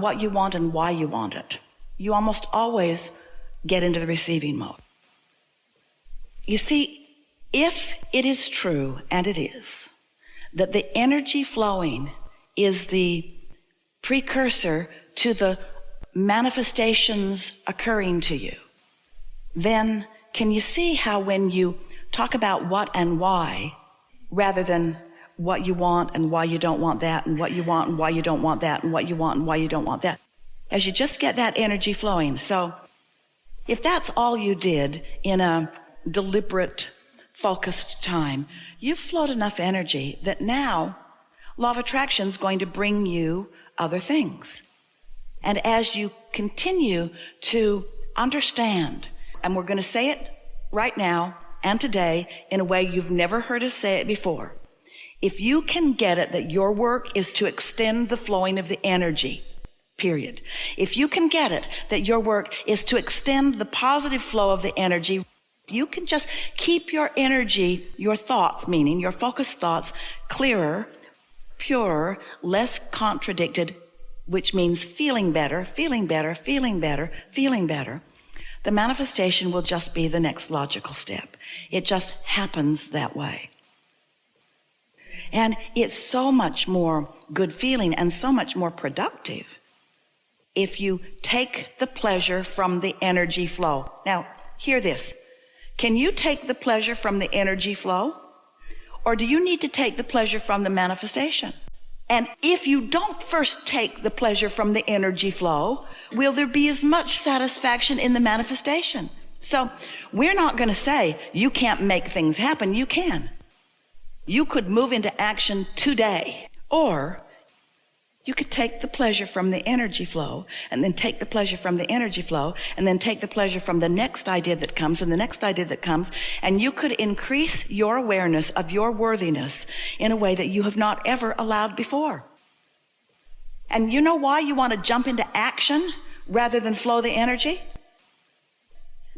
what you want and why you want it, you almost always get into the receiving mode. You see, if it is true, and it is, that the energy flowing is the precursor to the manifestations occurring to you, then can you see how when you talk about what and why, rather than what you want and why you don't want that, and what you want and why you don't want that, and what you want and why you don't want that, as you just get that energy flowing. So if that's all you did in a deliberate, focused time, you've flowed enough energy that now law of attraction is going to bring you other things. And as you continue to understand, and we're going to say it right now and today in a way you've never heard us say it before, if you can get it that your work is to extend the flowing of the energy, period. If you can get it that your work is to extend the positive flow of the energy, you can just keep your energy, your thoughts, meaning your focused thoughts, clearer, purer, less contradicted, which means feeling better, feeling better, feeling better, feeling better. The manifestation will just be the next logical step. It just happens that way. And it's so much more good feeling and so much more productive if you take the pleasure from the energy flow. Now, hear this. Can you take the pleasure from the energy flow? Or do you need to take the pleasure from the manifestation? And if you don't first take the pleasure from the energy flow, will there be as much satisfaction in the manifestation? So we're not going to say you can't make things happen. You can. You could move into action today, or you could take the pleasure from the energy flow, and then take the pleasure from the energy flow, and then take the pleasure from the next idea that comes and the next idea that comes, and you could increase your awareness of your worthiness in a way that you have not ever allowed before. And you know why you want to jump into action rather than flow the energy?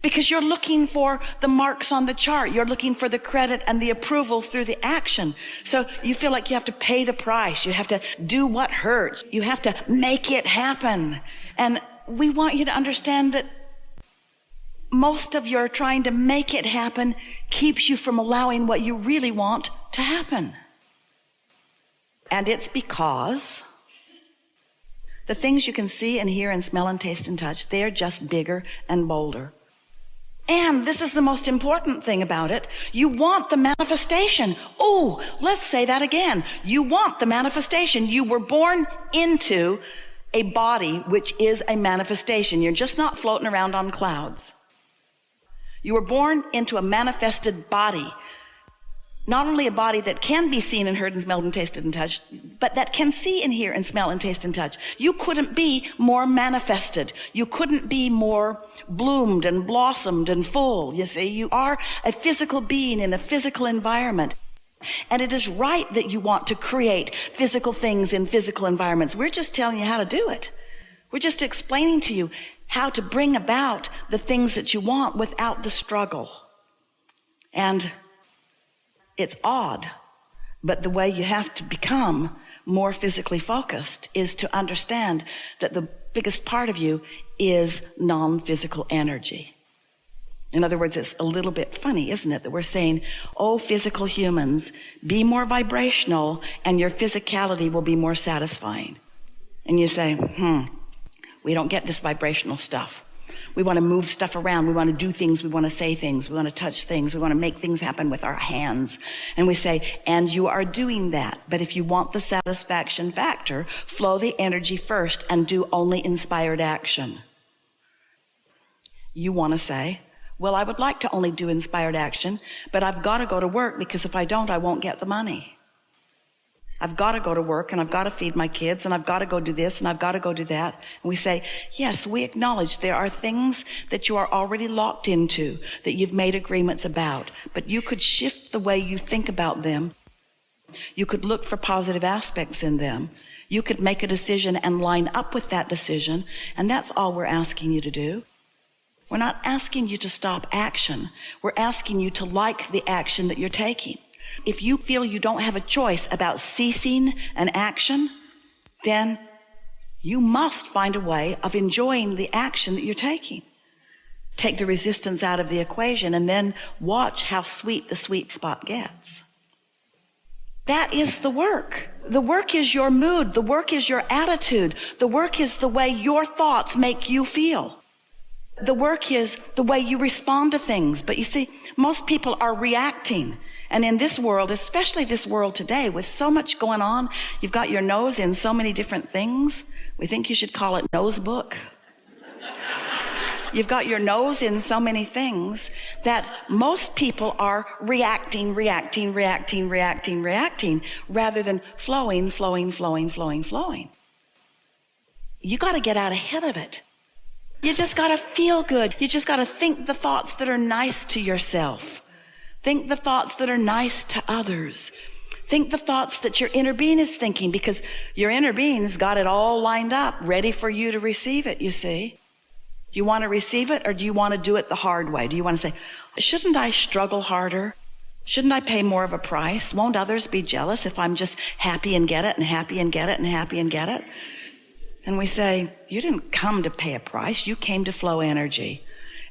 Because you're looking for the marks on the chart. You're looking for the credit and the approval through the action. So you feel like you have to pay the price. You have to do what hurts. You have to make it happen. And we want you to understand that most of your trying to make it happen keeps you from allowing what you really want to happen. And it's because the things you can see and hear and smell and taste and touch, they're just bigger and bolder. And this is the most important thing about it. You want the manifestation. Oh, let's say that again. You want the manifestation. You were born into a body which is a manifestation. You're just not floating around on clouds. You were born into a manifested body. Not only a body that can be seen and heard and smelled and tasted and touched, but that can see and hear and smell and taste and touch. You couldn't be more manifested. You couldn't be more bloomed and blossomed and full. You see, you are a physical being in a physical environment. And it is right that you want to create physical things in physical environments. We're just telling you how to do it. We're just explaining to you how to bring about the things that you want without the struggle. And it's odd, but the way you have to become more physically focused is to understand that the biggest part of you is non-physical energy. In other words, it's a little bit funny, isn't it, that we're saying, oh, physical humans, be more vibrational and your physicality will be more satisfying. And you say, we don't get this vibrational stuff. We want to move stuff around. We want to do things. We want to say things. We want to touch things. We want to make things happen with our hands. And we say, and you are doing that. But if you want the satisfaction factor, flow the energy first and do only inspired action. You want to say, well, I would like to only do inspired action, but I've got to go to work because if I don't, I won't get the money. I've got to go to work and I've got to feed my kids and I've got to go do this and I've got to go do that. And we say, yes, we acknowledge there are things that you are already locked into, that you've made agreements about, but you could shift the way you think about them. You could look for positive aspects in them. You could make a decision and line up with that decision. And that's all we're asking you to do. We're not asking you to stop action. We're asking you to like the action that you're taking. If you feel you don't have a choice about ceasing an action, then You must find a way of enjoying the action that you're taking. Take the resistance out of the equation and then watch how sweet the sweet spot gets. That is the work. The work is your mood. The work is your attitude. The work is the way your thoughts make you feel. The work is the way you respond to things. But you see, most people are reacting. And in this world, especially this world today, with so much going on, you've got your nose in so many different things. We think you should call it nose book. You've got your nose in so many things that most people are reacting, rather than flowing. You got to get out ahead of it. You just got to feel good. You just got to think the thoughts that are nice to yourself. Think the thoughts that are nice to others. Think the thoughts that your inner being is thinking, because your inner being's got it all lined up, ready for you to receive it, you see. Do you want to receive it, or do you want to do it the hard way? Do you want to say, shouldn't I struggle harder? Shouldn't I pay more of a price? Won't others be jealous if I'm just happy and get it and happy and get it and happy and get it? And we say, you didn't come to pay a price. You came to flow energy.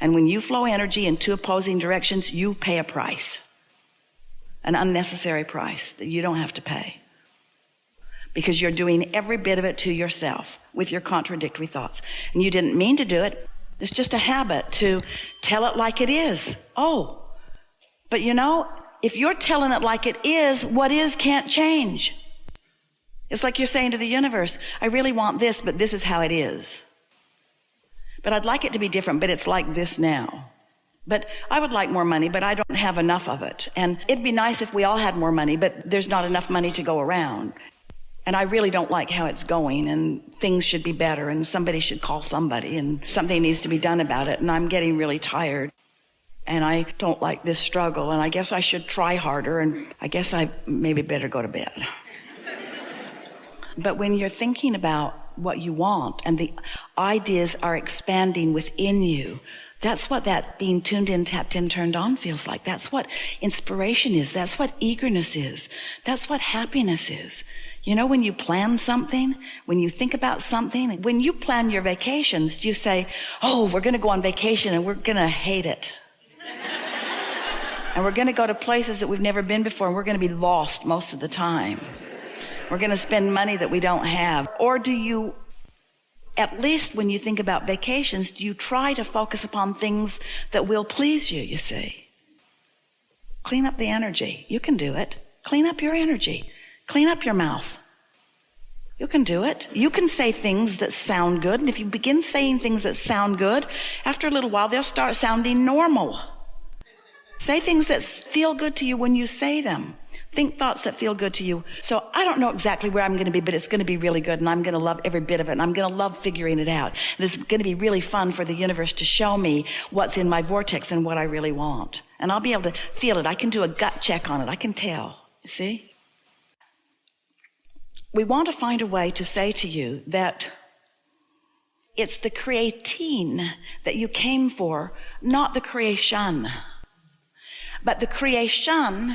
And when you flow energy in two opposing directions, you pay a price. An unnecessary price that you don't have to pay. Because you're doing every bit of it to yourself with your contradictory thoughts. And you didn't mean to do it. It's just a habit to tell it like it is. Oh, but you know, if you're telling it like it is, what is can't change. It's like you're saying to the universe, I really want this, but this is how it is. But I'd like it to be different, but it's like this now. But I would like more money, but I don't have enough of it. And it'd be nice if we all had more money, but there's not enough money to go around. And I really don't like how it's going, and things should be better, and somebody should call somebody, and something needs to be done about it. And I'm getting really tired, and I don't like this struggle, and I guess I should try harder, and I guess I maybe better go to bed. But when you're thinking about what you want and the ideas are expanding within you, that's what that being tuned in, tapped in, turned on feels like. That's what inspiration is. That's what eagerness is. That's what happiness is. You know, when you plan something, when you think about something, when you plan your vacations, do you say, oh, we're going to go on vacation and we're going to hate it. And we're going to go to places that we've never been before, and we're going to be lost most of the time. We're going to spend money that we don't have. Or do you, at least when you think about vacations, do you try to focus upon things that will please you, you see? Clean up the energy. You can do it. Clean up your energy. Clean up your mouth. You can do it. You can say things that sound good. And if you begin saying things that sound good, after a little while, they'll start sounding normal. Say things that feel good to you when you say them. Think thoughts that feel good to you. So I don't know exactly where I'm going to be, but it's going to be really good, and I'm going to love every bit of it, and I'm going to love figuring it out. This is going to be really fun for the universe to show me what's in my vortex and what I really want. And I'll be able to feel it. I can do a gut check on it. I can tell. You see? We want to find a way to say to you that it's the creating that you came for, not the creation. But the creation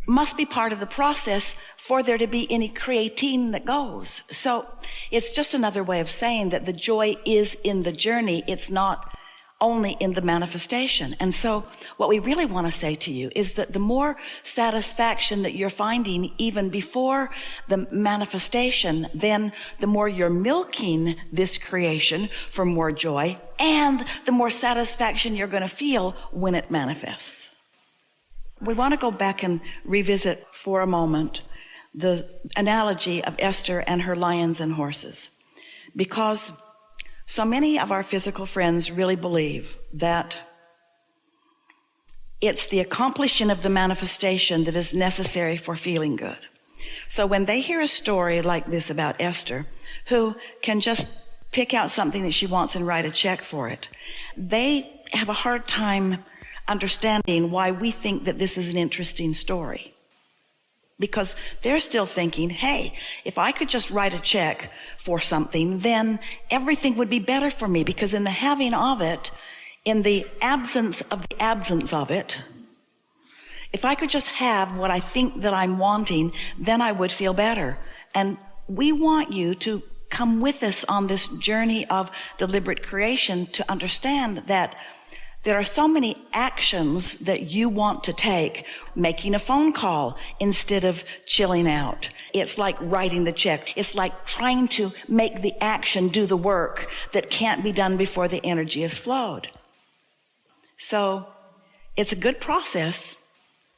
must be part of the process for there to be any creating that goes. So it's just another way of saying that the joy is in the journey. It's not only in the manifestation. And so what we really want to say to you is that the more satisfaction that you're finding even before the manifestation, then the more you're milking this creation for more joy, and the more satisfaction you're going to feel when it manifests. We want to go back and revisit for a moment the analogy of Esther and her lions and horses, because so many of our physical friends really believe that it's the accomplishing of the manifestation that is necessary for feeling good. So when they hear a story like this about Esther, who can just pick out something that she wants and write a check for it, they have a hard time understanding why we think that this is an interesting story. Because they're still thinking, hey, if I could just write a check for something, then everything would be better for me, because in the having of it, in the absence of it, if I could just have what I think that I'm wanting, then I would feel better. And we want you to come with us on this journey of deliberate creation to understand that there are so many actions that you want to take. Making a phone call instead of chilling out. It's like writing the check. It's like trying to make the action do the work that can't be done before the energy has flowed. So it's a good process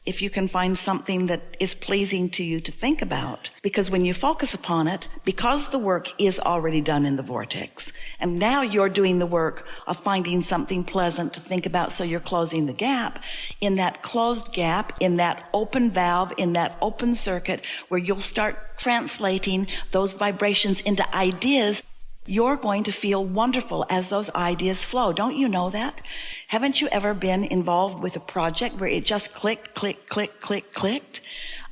if you can find something that is pleasing to you to think about. Because when you focus upon it, because the work is already done in the vortex, and now you're doing the work of finding something pleasant to think about, so you're closing the gap. In that closed gap, in that open valve, in that open circuit, where you'll start translating those vibrations into ideas, you're going to feel wonderful as those ideas flow. Don't you know that? Haven't you ever been involved with a project where it just clicked, clicked?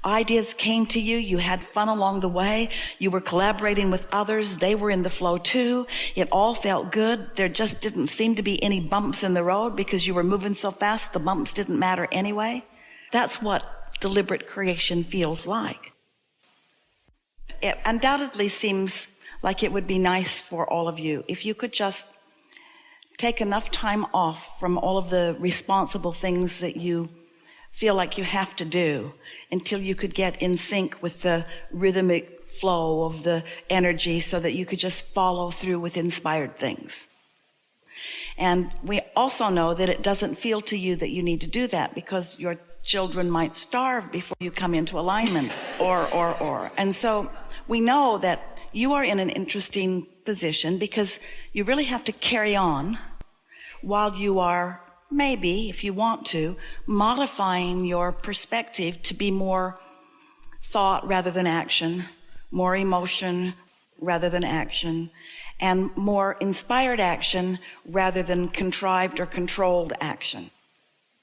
Ideas came to you. You had fun along the way. You were collaborating with others. They were in the flow too. It all felt good. There just didn't seem to be any bumps in the road because you were moving so fast. The bumps didn't matter anyway. That's what deliberate creation feels like. It undoubtedly seems like it would be nice for all of you if you could just take enough time off from all of the responsible things that you feel like you have to do until you could get in sync with the rhythmic flow of the energy so that you could just follow through with inspired things. And we also know that it doesn't feel to you that you need to do that because your children might starve before you come into alignment or. And so we know that you are in an interesting position because you really have to carry on while you are, maybe, if you want to, modifying your perspective to be more thought rather than action, more emotion rather than action, and more inspired action rather than contrived or controlled action.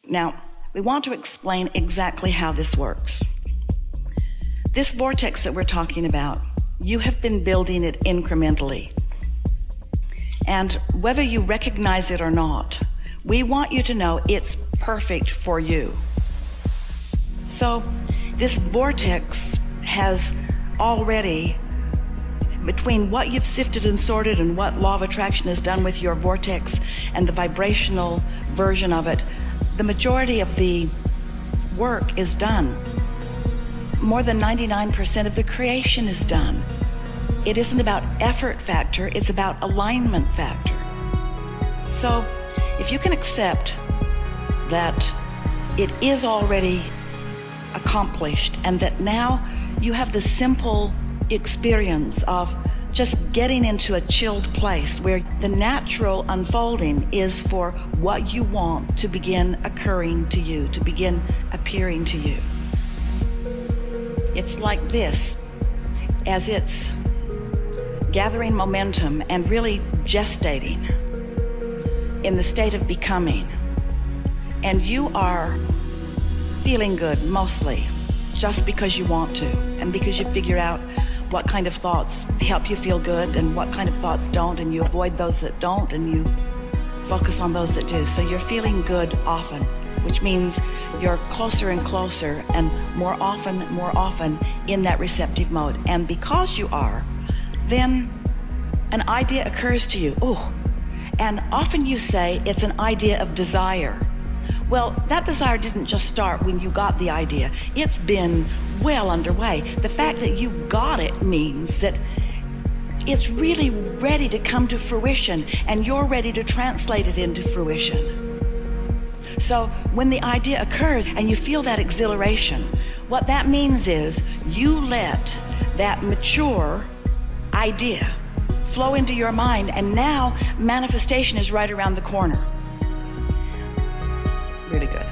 Now, we want to explain exactly how this works. This vortex that we're talking about, you have been building it incrementally. And whether you recognize it or not, we want you to know it's perfect for you. So this vortex has already, between what you've sifted and sorted and what law of attraction has done with your vortex and the vibrational version of it, the majority of the work is done. More than 99% of the creation is done. It isn't about effort factor, it's about alignment factor. So if you can accept that it is already accomplished and that now you have the simple experience of just getting into a chilled place where the natural unfolding is for what you want to begin occurring to you, to begin appearing to you. It's like this, as it's gathering momentum and really gestating in the state of becoming. And you are feeling good mostly just because you want to and because you figure out what kind of thoughts help you feel good and what kind of thoughts don't, and you avoid those that don't and you focus on those that do. So you're feeling good often, which means you're closer and closer and more often in that receptive mode. And because you are, then an idea occurs to you. Oh, and often you say it's an idea of desire. Well, that desire didn't just start when you got the idea. It's been well underway. The fact that you got it means that it's really ready to come to fruition and you're ready to translate it into fruition. So when the idea occurs and you feel that exhilaration, what that means is you let that mature idea flow into your mind, and now manifestation is right around the corner. Really good.